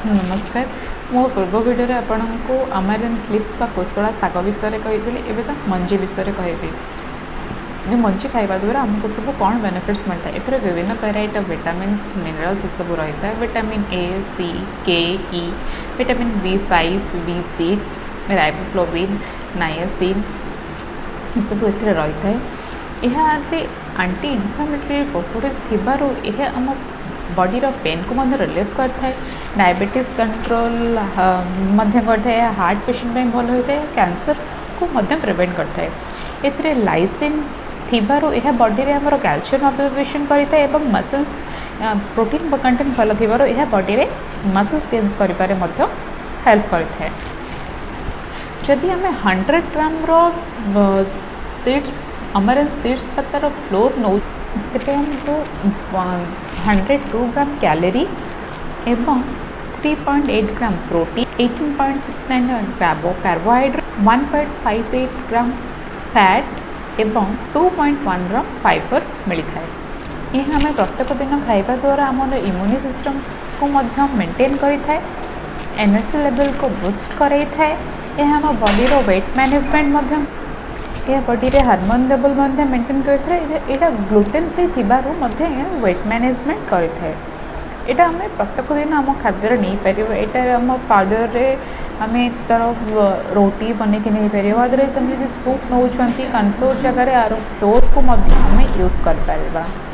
नमस्कार। मो पूर्व वीडियो आपको अमारन क्लिप्स बा कोशला शाग विषय कही एवं तो मंजी विषय कह मंजी खाइबा द्वारा आमको सब कौन बेनिफिट्स मिलता है। एथर विभिन्न वेराइटी ऑफ विटामिन्स मिनरल्स सब रही है। विटामिन ए, सी, के, ई, विटामिन B5, B6, राइबोफ्लाविन, नायासिन सब एथर रही है। यह आंटी इनफ्लामेटरी प्रॉपर्टीज थिबारु यह आम बॉडी रो पेन को रिलीफ करता है। डायबिटीज कंट्रोल करता है। हार्ट पेशेंट में भल होता है। कैंसर को प्रिवेंट करता है। एथिरे लाइसिन थिबारु यह बॉडी रे हमर कैल्शियम अब्जॉर्प्शन करता है। एवं मसल्स प्रोटीन कंटेंट भल थिबारु यह बॉडी रे मसल्स गेन्स करिपारे मध्य हेल्प करता है। जदि आम 100 ग्राम रो सीड्स अमरन सीड्स तार फ्लोर नौ हमको 102 ग्राम कैलोरी एवं 3.8 ग्राम प्रोटीन, 18.69 कार्बोहाइड्रेट, 1.58 ग्राम फैट एवं 2.1 ग्राम फाइबर मिलता है। यह हमें प्रत्येक दिन खाइबा द्वारा आम इम्यूनि सिस्टम को मेंटेन करता है। एनर्जी लेवल को बूस्ट करता है। यह आम बॉडी रो वेट मैनेजमेंट यह बॉडी रे हार्मोन लेवल मेंटेन करता है। यहाँ ग्लूटेन फ्री थिबारु वेट मैनेजमेंट करता है। यहाँ आम प्रत्येक दिन आम खाद्य नहीं पार। यहाँ आम पाउडर रे आम तार रोटी बन के नहीं पार। आदि सूप नौ कॉर्नफ्लोर जगह आर फ्लोर को यूज कर पार।